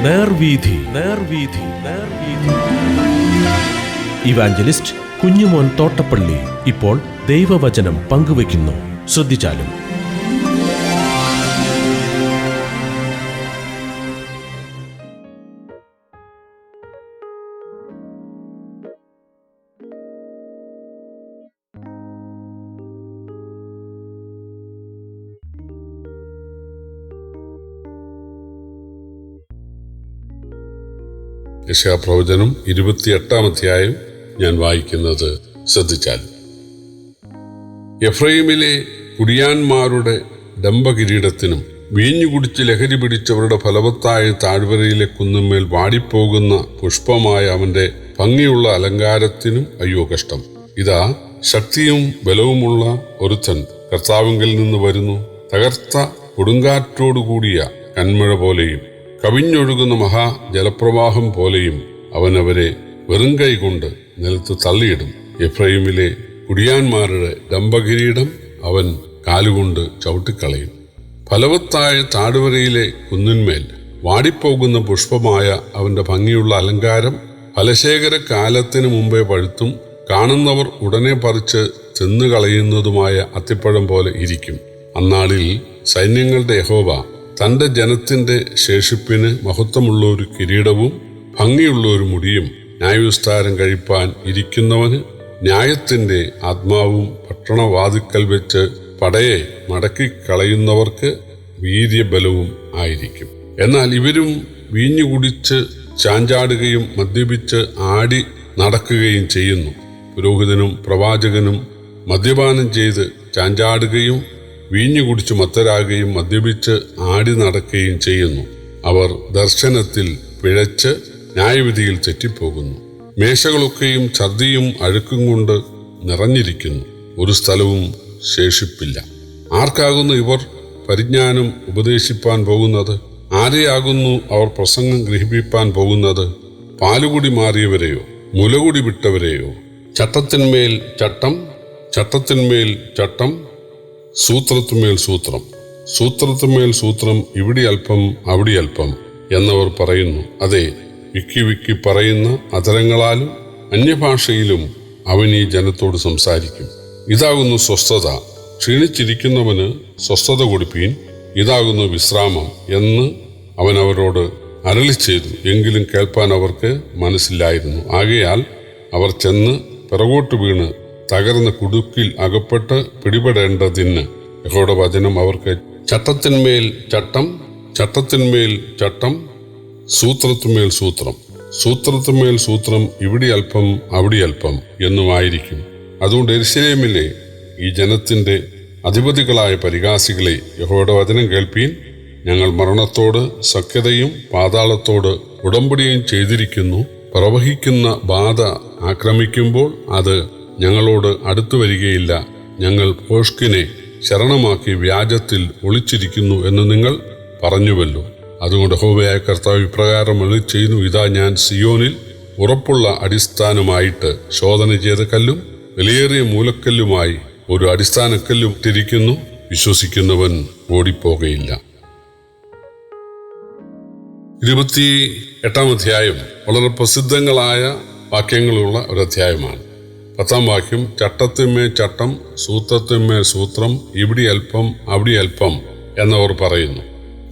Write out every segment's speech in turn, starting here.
നേർവീഥി നേർവീഥി നേർവീഥി. Evangelist Kunjumon Thottappally ഇപ്പോൾ ദൈവവചനം പങ്കുവയ്ക്കുന്നു. ശ്രദ്ധിച്ചാലും. യെശയ്യാപ്രവചനം 28-ാം അധ്യായം ഞാൻ വായിക്കുന്നത് ശ്രദ്ധിച്ചാൽ. എഫ്രൈമിലെ കുടിയാന്മാരുടെ ഡംഭകിരീടത്തിനും വീഞ്ഞു കുടിച്ച് ലഹരി പിടിച്ചവരുടെ ഫലവത്തായ താഴ്വരയിലെ കുന്നുമേൽ വാടിപ്പോകുന്ന പുഷ്പമായ അവന്റെ ഭംഗിയുള്ള അലങ്കാരത്തിനും അയ്യോ കഷ്ടം. ഇതാ, ശക്തിയും ബലവുമുള്ള ഒരുത്തൻ കർത്താവിങ്കിൽ നിന്ന് വരുന്നു. തകർത്ത കൊടുങ്കാറ്റോടുകൂടിയ കന്മഴ പോലെയും കവിഞ്ഞൊഴുകുന്ന മഹാജലപ്രവാഹം പോലെയും അവൻ അവരെ വെറും കൈ കൊണ്ട് നിലത്ത് തള്ളിയിടും. എഫ്രൈമിലെ കുടിയാന്മാരുടെ ഡംഭകിരീടം അവൻ കാലുകൊണ്ട് ചവിട്ടിക്കളയും. ഫലവത്തായ താഴ്വരയിലെ കുന്നിന്മേൽ വാടിപ്പോകുന്ന പുഷ്പമായ അവന്റെ ഭംഗിയുള്ള അലങ്കാരം ഫലശേഖര കാലത്തിന് മുമ്പേ പഴുത്തും കാണുന്നവർ ഉടനെ പറിച്ച് തിന്നുകളയുന്നതുമായ അത്തിപ്പഴം പോലെ ഇരിക്കും. അന്നാളിൽ സൈന്യങ്ങളുടെ യഹോവ തന്റെ ജനത്തിന്റെ ശേഷിപ്പിന് മഹത്വമുള്ള ഒരു കിരീടവും ഭംഗിയുള്ള ഒരു മുടിയും ന്യായവിസ്താരം കഴിപ്പാൻ ഇരിക്കുന്നവന് ന്യായത്തിന്റെ ആത്മാവും പട്ടണവാതിക്കൽ വെച്ച് പടയെ മടക്കിക്കളയുന്നവർക്ക് വീര്യബലവും ആയിരിക്കും. എന്നാൽ ഇവരും വീഞ്ഞു കുടിച്ച് ചാഞ്ചാടുകയും മദ്യപിച്ച് ആടി നടക്കുകയും ചെയ്യുന്നു. പുരോഹിതനും പ്രവാചകനും മദ്യപാനം ചെയ്ത് ചാഞ്ചാടുകയും വീഞ്ഞു കുടിച്ച് മത്തരാകുകയും മദ്യപിച്ച് ആടി നടക്കുകയും ചെയ്യുന്നു. അവർ ദർശനത്തിൽ പിഴച്ച് ന്യായവിധിയിൽ തെറ്റിപ്പോകുന്നു. മേശകളൊക്കെയും ഛർദിയും അഴുക്കും കൊണ്ട് നിറഞ്ഞിരിക്കുന്നു. ഒരു സ്ഥലവും ശേഷിപ്പില്ല. ആർക്കാകുന്നു ഇവർ പരിജ്ഞാനം ഉപദേശിപ്പാൻ പോകുന്നത്? ആരെയാകുന്നു അവർ പ്രസംഗം ഗ്രഹിപ്പിപ്പാൻ പോകുന്നത്? പാലുകുടി മാറിയവരെയോ മുലകുടി വിട്ടവരെയോ? ചട്ടത്തിന്മേൽ ചട്ടം, ചട്ടത്തിന്മേൽ ചട്ടം, സൂത്രത്തിന്മേൽ സൂത്രം, സൂത്രത്തിന്മേൽ സൂത്രം, ഇവിടെ അല്പം അവിടെ അല്പം എന്നവർ പറയുന്നു. അതെ, വിക്കി വിക്കി പറയുന്ന അധരങ്ങളാലും അന്യഭാഷയിലും അവൻ ഈ ജനത്തോട് സംസാരിക്കും. ഇതാകുന്നു സ്വസ്ഥത, ക്ഷീണിച്ചിരിക്കുന്നവന് സ്വസ്ഥത കൊടുപ്പീൻ, ഇതാകുന്നു വിശ്രാമം എന്ന് അവൻ അവരോട് അരുളി ചെയ്തു. എങ്കിലും കേൾപ്പാൻ അവർക്ക് മനസ്സില്ലായിരുന്നു. ആകയാൽ അവർ ചെന്ന് പിറകോട്ട് വീണ് തകർന്ന കുടുക്കിൽ അകപ്പെട്ട് പിടിപെടേണ്ടതിന് യഹോവയുടെ വചനം അവർക്ക് ചട്ടത്തിന്മേൽ ചട്ടം, ചട്ടത്തിന്മേൽ ചട്ടം, സൂത്രത്തിന്മേൽ സൂത്രം, സൂത്രത്തിന്മേൽ സൂത്രം, ഇവിടെ അല്പം അവിടെ അല്പം എന്നുമായിരിക്കും. അതുകൊണ്ട് യെരൂശലേമിലെ ഈ ജനത്തിന്റെ അധിപതികളായ പരിഹാസികളെ, യഹോവയുടെ വചനം കേൾപ്പീൻ. ഞങ്ങൾ മരണത്തോട് സഖ്യതയും പാതാളത്തോട് ഉടമ്പടിയും ചെയ്തിരിക്കുന്നു. പ്രവഹിക്കുന്ന ബാധ ആക്രമിക്കുമ്പോൾ അത് ഞങ്ങളോട് അടുത്തു വരികയില്ല. ഞങ്ങൾ ഭോഷ്കിനെ ശരണമാക്കി വ്യാജത്തിൽ ഒളിച്ചിരിക്കുന്നു എന്ന് നിങ്ങൾ പറഞ്ഞുവല്ലോ. അതുകൊണ്ട് യഹോവയായ കർത്താവ് ഇപ്രകാരം അരുളിച്ചെയ്യുന്നു. ഇതാ, ഞാൻ സിയോനിൽ ഉറപ്പുള്ള അടിസ്ഥാനമായിട്ട് ശോധന ചെയ്ത കല്ലും വിലയേറിയ മൂലക്കല്ലുമായി ഒരു അടിസ്ഥാനക്കല്ലും ഇട്ടിരിക്കുന്നു. വിശ്വസിക്കുന്നവൻ ഓടിപ്പോകയില്ല. 28-ാം അധ്യായം വളരെ പ്രസിദ്ധങ്ങളായ വാക്യങ്ങളുള്ള ഒരു അധ്യായമാണ്. 10-ാം വാക്യം, ചട്ടത്തിന്മേൽ ചട്ടം, സൂത്രത്തിന്മേൽ സൂത്രം, ഇവിടെ അല്പം അവിടെ അല്പം എന്നവർ പറയുന്നു.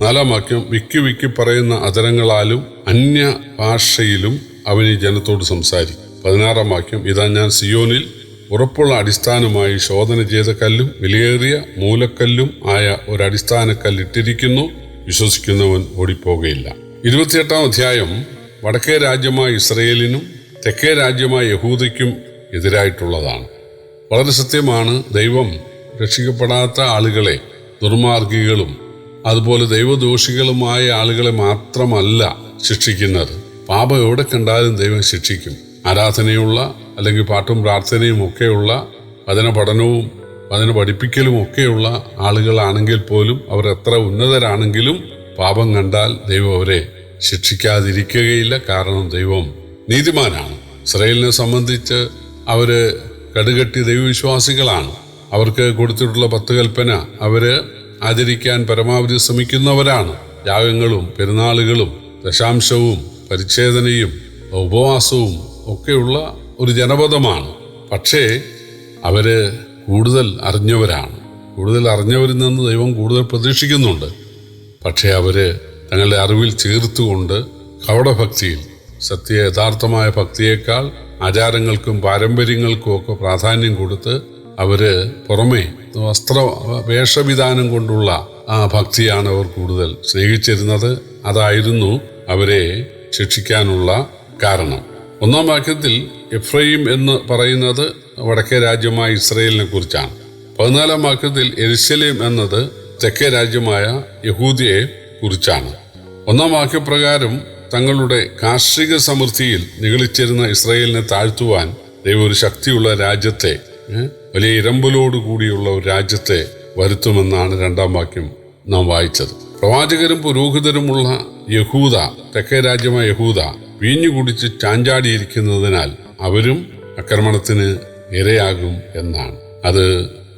4-ാം വാക്യം, വിക്കി വിക്കി പറയുന്ന അധരങ്ങളാലും അന്യഭാഷയിലും അവൻ ഈ ജനത്തോട് സംസാരിക്കും. 16-ാം വാക്യം, ഇതാ, ഞാൻ സിയോനിൽ ഉറപ്പുള്ള അടിസ്ഥാനമായി ശോധന ചെയ്ത കല്ലും വിലയേറിയ മൂലക്കല്ലും ആയ ഒരു അടിസ്ഥാനക്കല്ലിട്ടിരിക്കുന്നു. വിശ്വസിക്കുന്നവൻ ഓടിപ്പോകയില്ല. 28-ാം അധ്യായം വടക്കേ രാജ്യമായ ഇസ്രയേലിനും തെക്കേ രാജ്യമായ യഹൂദയ്ക്കും എതിരായിട്ടുള്ളതാണ്. വളരെ സത്യമാണ്, ദൈവം രക്ഷിക്കപ്പെടാത്ത ആളുകളെ, ദുർമാർഗികളും അതുപോലെ ദൈവദോഷികളുമായ ആളുകളെ മാത്രമല്ല ശിക്ഷിക്കുന്നത്. പാപം എവിടെ കണ്ടാലും ദൈവം ശിക്ഷിക്കും. ആരാധനയുള്ള അല്ലെങ്കിൽ പാട്ടും പ്രാർത്ഥനയും ഒക്കെയുള്ള വചന പഠനവും വചന പഠിപ്പിക്കലും ഒക്കെയുള്ള ആളുകളാണെങ്കിൽ പോലും അവർ എത്ര ഉന്നതരാണെങ്കിലും പാപം കണ്ടാൽ ദൈവം അവരെ ശിക്ഷിക്കാതിരിക്കുകയില്ല. കാരണം ദൈവം നീതിമാനാണ്. ഇസ്രായേലിനെ സംബന്ധിച്ച് അവര് കടുകട്ടി ദൈവവിശ്വാസികളാണ്. അവർക്ക് കൊടുത്തിട്ടുള്ള 10 കൽപ്പന അവര് ആചരിക്കാൻ പരമാവധി ശ്രമിക്കുന്നവരാണ്. യാഗങ്ങളും പെരുന്നാളുകളും ദശാംശവും പരിച്ഛേദനയും ഉപവാസവും ഒക്കെയുള്ള ഒരു ജനപദമാണ്. പക്ഷേ അവര് കൂടുതൽ അറിഞ്ഞവരാണ്. കൂടുതൽ അറിഞ്ഞവരിൽ നിന്ന് ദൈവം കൂടുതൽ പ്രതീക്ഷിക്കുന്നുണ്ട്. പക്ഷേ അവര് തങ്ങളുടെ അറിവിൽ ചേർത്തുകൊണ്ട് കപടഭക്തിയിൽ യഥാർത്ഥമായ ഭക്തിയേക്കാൾ ആചാരങ്ങൾക്കും പാരമ്പര്യങ്ങൾക്കും ഒക്കെ പ്രാധാന്യം കൊടുത്ത് അവര് പുറമേ വേഷവിധാനം കൊണ്ടുള്ള ആ ഭക്തിയാണ് അവർ കൂടുതൽ സ്നേഹിച്ചിരുന്നത്. അതായിരുന്നു അവരെ ശിക്ഷിക്കാനുള്ള കാരണം. 1-ാം വാക്യത്തിൽ എഫ്രൈം എന്ന് പറയുന്നത് വടക്കേ രാജ്യമായ ഇസ്രയേലിനെ കുറിച്ചാണ്. 14-ാം വാക്യത്തിൽ യെരുശലേം എന്നത് തെക്കേ രാജ്യമായ യഹൂദയെ കുറിച്ചാണ്. 1-ാം വാക്യപ്രകാരം തങ്ങളുടെ കാർഷിക സമൃദ്ധിയിൽ നിഗളിച്ചിരുന്ന ഇസ്രയേലിനെ താഴ്ത്തുവാൻ ദൈവം ഒരു ശക്തിയുള്ള രാജ്യത്തെ, വലിയ ഇരമ്പലോട് കൂടിയുള്ള ഒരു രാജ്യത്തെ വരുത്തുമെന്നാണ് 2-ാം വാക്യം നാം വായിച്ചത്. പ്രവാചകരും പുരോഹിതരുമുള്ള യഹൂദ, തെക്കേ രാജ്യമായ യഹൂദ വീഞ്ഞു കുടിച്ച് ചാഞ്ചാടിയിരിക്കുന്നതിനാൽ അവരും ആക്രമണത്തിന് ഇരയാകും എന്നാണ്. അത്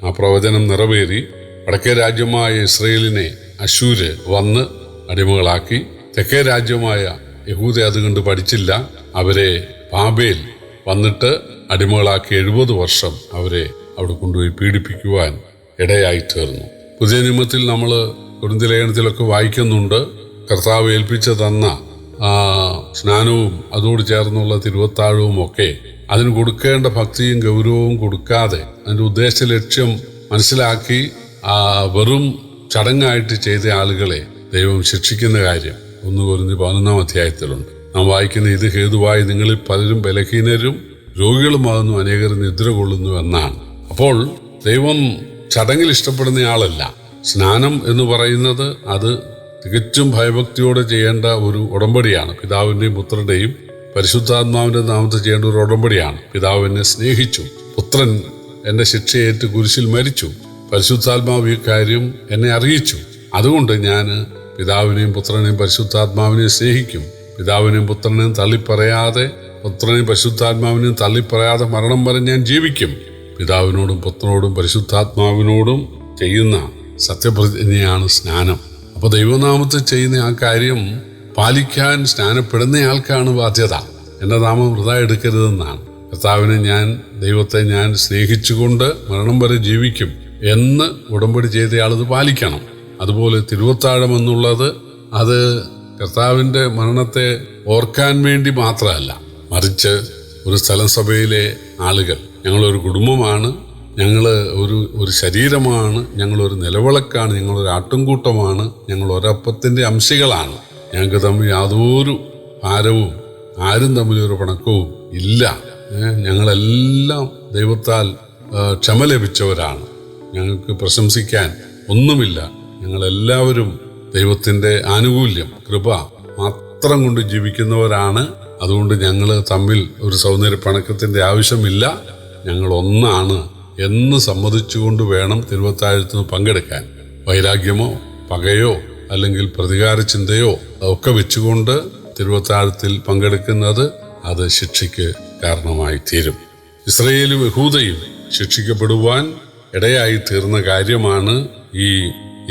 ആ പ്രവചനം നിറവേറി വടക്കേ രാജ്യമായ ഇസ്രയേലിനെ അശൂര് വന്ന് അടിമകളാക്കി. തെക്കേ രാജ്യമായ യഹൂദ അത് കണ്ട് പഠിച്ചില്ല. അവരെ ബാബേൽ വന്നിട്ട് അടിമകളാക്കി 70 വർഷം അവരെ അവിടെ കൊണ്ടുപോയി പീഡിപ്പിക്കുവാൻ ഇടയായി തീർന്നു. പുതിയ നിയമത്തിൽ നമ്മൾ കൊരിന്ത്യ ലേഖനത്തിലൊക്കെ വായിക്കുന്നുണ്ട്, കർത്താവ് ഏൽപ്പിച്ചു തന്ന സ്നാനവും അതോട് ചേർന്നുള്ള തിരുവത്താഴവും ഒക്കെ അതിന് കൊടുക്കേണ്ട ഭക്തിയും ഗൗരവവും കൊടുക്കാതെ അതിൻ്റെ ഉദ്ദേശ ലക്ഷ്യം മനസ്സിലാക്കി വെറും ചടങ്ങായിട്ട് ചെയ്ത ആളുകളെ ദൈവം ശിക്ഷിക്കുന്ന കാര്യം 1 കൊരിന്ത്യർ 11-ാം അധ്യായത്തിലുണ്ട്. നാം വായിക്കുന്ന ഇത് ഹേതുവായി നിങ്ങളിൽ പലരും ബലഹീനരും രോഗികളുമാകുന്നു, അനേകർ നിദ്ര കൊള്ളുന്നു എന്നാണ്. അപ്പോൾ ദൈവം ചടങ്ങിൽ ഇഷ്ടപ്പെടുന്നയാളല്ല. സ്നാനം എന്ന് പറയുന്നത് അത് തികച്ചും ഭയഭക്തിയോടെ ചെയ്യേണ്ട ഒരു ഉടമ്പടിയാണ്. പിതാവിൻ്റെയും പുത്രൻ്റെയും പരിശുദ്ധാത്മാവിൻ്റെ നാമത്തിൽ ചെയ്യേണ്ട ഒരു ഉടമ്പടിയാണ്. പിതാവ് എന്നെ സ്നേഹിച്ചു, പുത്രൻ എൻ്റെ ശിക്ഷയേറ്റ് കുരിശിൽ മരിച്ചു, പരിശുദ്ധാത്മാവ് ഈ കാര്യം എന്നെ അറിയിച്ചു, അതുകൊണ്ട് ഞാൻ പിതാവിനെയും പുത്രനെയും പരിശുദ്ധാത്മാവിനെയും സ്നേഹിക്കും. പിതാവിനെയും പുത്രനെയും തള്ളിപ്പറയാതെ, പുത്രനെയും പരിശുദ്ധാത്മാവിനെയും തള്ളിപ്പറയാതെ മരണം വരെ ഞാൻ ജീവിക്കും. പിതാവിനോടും പുത്രനോടും പരിശുദ്ധാത്മാവിനോടും ചെയ്യുന്ന സത്യപ്രതിജ്ഞയാണ് സ്നാനം. അപ്പോൾ ദൈവനാമത്തിൽ ചെയ്യുന്ന ആ കാര്യം പാലിക്കാൻ സ്നാനപ്പെടുന്നയാൾക്കാണ് ബാധ്യത. എൻ്റെ നാമം വൃഥാ എടുക്കരുതെന്നാണ്. കർത്താവിനെ ദൈവത്തെ ഞാൻ സ്നേഹിച്ചുകൊണ്ട് മരണം വരെ ജീവിക്കും എന്ന് ഉടമ്പടി ചെയ്തയാളത് പാലിക്കണം. അതുപോലെ തിരുവത്താഴം എന്നുള്ളത് അത് കർത്താവിൻ്റെ മരണത്തെ ഓർക്കാൻ വേണ്ടി മാത്രമല്ല, മറിച്ച് ഒരു സ്ഥലം സഭയിലെ ആളുകൾ, ഞങ്ങളൊരു കുടുംബമാണ്, ഞങ്ങൾ ഒരു ശരീരമാണ്, ഞങ്ങളൊരു നിലവിളക്കാണ്, ഞങ്ങളൊരു ആട്ടുംകൂട്ടമാണ്, ഞങ്ങൾ ഒരപ്പത്തിൻ്റെ അംശികളാണ്, ഞങ്ങൾക്ക് തമ്മിൽ യാതൊരു ഭാരവും ആരും തമ്മിലൊരു പിണക്കവും ഇല്ല, ഞങ്ങളെല്ലാം ദൈവത്താൽ ക്ഷമ ലഭിച്ചവരാണ്, ഞങ്ങൾക്ക് പ്രശംസിക്കാൻ ഒന്നുമില്ല, ഞങ്ങളെല്ലാവരും ദൈവത്തിൻ്റെ ആനുകൂല്യം കൃപ മാത്രം കൊണ്ട് ജീവിക്കുന്നവരാണ്, അതുകൊണ്ട് ഞങ്ങൾ തമ്മിൽ ഒരു സൗന്ദര്യ പിണക്കത്തിൻ്റെ ആവശ്യമില്ല, ഞങ്ങൾ ഒന്നാണ് എന്ന് സമ്മതിച്ചുകൊണ്ട് വേണം തിരുവത്താഴത്തിന് പങ്കെടുക്കാൻ. വൈരാഗ്യമോ പകയോ അല്ലെങ്കിൽ പ്രതികാര ചിന്തയോ ഒക്കെ വെച്ചുകൊണ്ട് തിരുവത്താഴത്തിൽ പങ്കെടുക്കുന്നത് അത് ശിക്ഷയ്ക്ക് കാരണമായി തീരും. ഇസ്രയേലും യഹൂദയും ശിക്ഷിക്കപ്പെടുവാൻ ഇടയായി തീർന്ന കാര്യമാണ് ഈ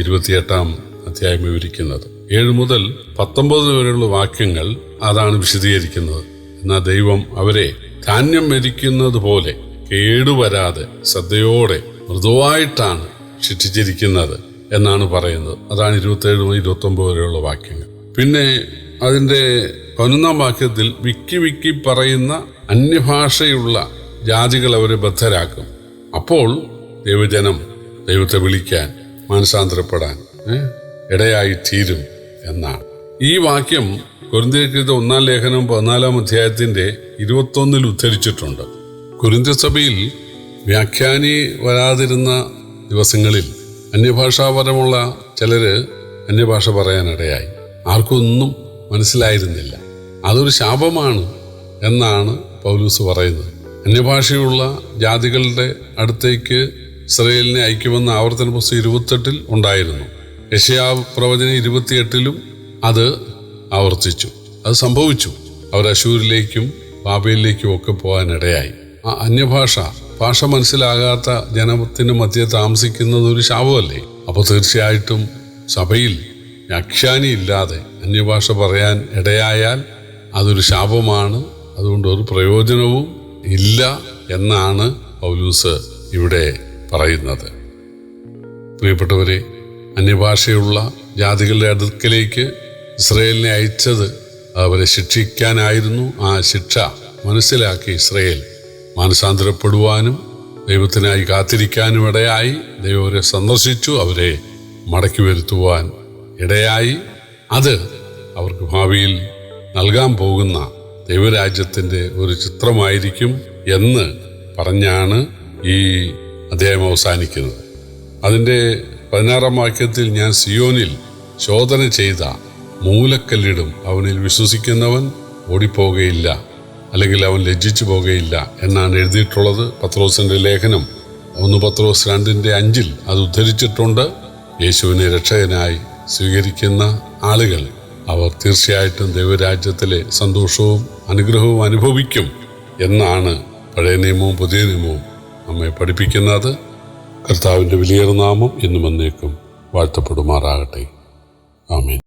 28-ാം അധ്യായം വിവരിക്കുന്നത്. 7 മുതൽ 19 വരെയുള്ള വാക്യങ്ങൾ അതാണ് വിശദീകരിക്കുന്നത്. എന്നാൽ ദൈവം അവരെ ധാന്യം മെതിക്കുന്നത് പോലെ കേടുവരാതെ ശ്രദ്ധയോടെ മൃദുവായിട്ടാണ് ശിക്ഷിച്ചിരിക്കുന്നത് എന്നാണ് പറയുന്നത്. അതാണ് 27 മുതൽ 29 വരെയുള്ള വാക്യങ്ങൾ. പിന്നെ അതിൻ്റെ 11-ാം വാക്യത്തിൽ വിക്കി പറയുന്ന അന്യഭാഷയുള്ള ജാതികൾ അവരെ ബദ്ധരാക്കും. അപ്പോൾ ദൈവജനം ദൈവത്തെ വിളിക്കാൻ മാനസാന്തരപ്പെടാൻ ഇടയായി തീരും എന്നാണ്. ഈ വാക്യം കൊരിന്ത്യർക്കെഴുതിയ 1-ാം ലേഖനം 14-ാം അധ്യായത്തിൻ്റെ 21 ഉദ്ധരിച്ചിട്ടുണ്ട്. കൊരിന്ത്യ സഭയിൽ വ്യാഖ്യാനി വരാതിരുന്ന ദിവസങ്ങളിൽ അന്യഭാഷാപരമുള്ള ചിലര് അന്യഭാഷ പറയാനിടയായി. ആർക്കൊന്നും മനസ്സിലായിരുന്നില്ല. അതൊരു ശാപമാണ് എന്നാണ് പൗലൂസ് പറയുന്നത്. അന്യഭാഷയുള്ള ജാതികളുടെ അടുത്തേക്ക് ഇസ്രായേലിനെ അയക്കുമെന്ന് ആവർത്തന പുസ്തകം 28 ഉണ്ടായിരുന്നു. യെശയ്യാവ് പ്രവചനം 28 അത് ആവർത്തിച്ചു. അത് സംഭവിച്ചു. അവർ അശൂരിലേക്കും ബാബേലിലേക്കും ഒക്കെ പോകാനിടയായി. ആ ഭാഷ മനസ്സിലാകാത്ത ജനത്തിന് മധ്യേ താമസിക്കുന്നത് ഒരു ശാപമല്ലേ? അപ്പോൾ തീർച്ചയായിട്ടും സഭയിൽ വ്യാഖ്യാനി ഇല്ലാതെ അന്യഭാഷ പറയാൻ ഇടയായാൽ അതൊരു ശാപമാണ്. അതുകൊണ്ട് ഒരു പ്രയോജനവും ഇല്ല എന്നാണ് പൗലൂസ് ഇവിടെ പറയുന്നത്. പ്രിയപ്പെട്ടവരെ, അന്യഭാഷയുള്ള ജാതികളുടെ അടുക്കലേക്ക് ഇസ്രയേലിനെ അയച്ചത് അവരെ ശിക്ഷിക്കാനായിരുന്നു. ആ ശിക്ഷ മനസ്സിലാക്കി ഇസ്രയേൽ മാനസാന്തരപ്പെടുവാനും ദൈവത്തിനായി കാത്തിരിക്കാനും ഇടയായി. ദൈവം അവരെ സന്ദർശിച്ചു, അവരെ മടക്കി വരുത്തുവാൻ ഇടയായി. അത് അവർക്ക് ഭാവിയിൽ നൽകാൻ പോകുന്ന ദൈവരാജ്യത്തിൻ്റെ ഒരു ചിത്രമായിരിക്കും എന്ന് പറഞ്ഞാണ് ഈ അധ്യായം അവസാനിക്കുന്നത്. അതിൻ്റെ 16-ാം വാക്യത്തിൽ, ഞാൻ സിയോനിൽ ശോധന ചെയ്ത മൂലക്കല്ലിടും, അവനിൽ വിശ്വസിക്കുന്നവൻ ഓടിപ്പോകുകയില്ല, അല്ലെങ്കിൽ അവൻ ലജ്ജിച്ചു പോകുകയില്ല എന്നാണ് എഴുതിയിട്ടുള്ളത്. പത്രോസിൻ്റെ ലേഖനം 1 പത്രോസ് 2:5 അത് ഉദ്ധരിച്ചിട്ടുണ്ട്. യേശുവിനെ രക്ഷകനായി സ്വീകരിക്കുന്ന ആളുകൾ അവർ തീർച്ചയായിട്ടും ദൈവരാജ്യത്തിലെ സന്തോഷവും അനുഗ്രഹവും അനുഭവിക്കും എന്നാണ് പഴയ നിയമവും പുതിയ നിയമവും നമ്മെ പഠിപ്പിക്കുന്നത്. കർത്താവിൻ്റെ വലിയ നാമം എന്നും എന്നേക്കും വാഴ്ത്തപ്പെടുമാറാകട്ടെ. ആമേൻ.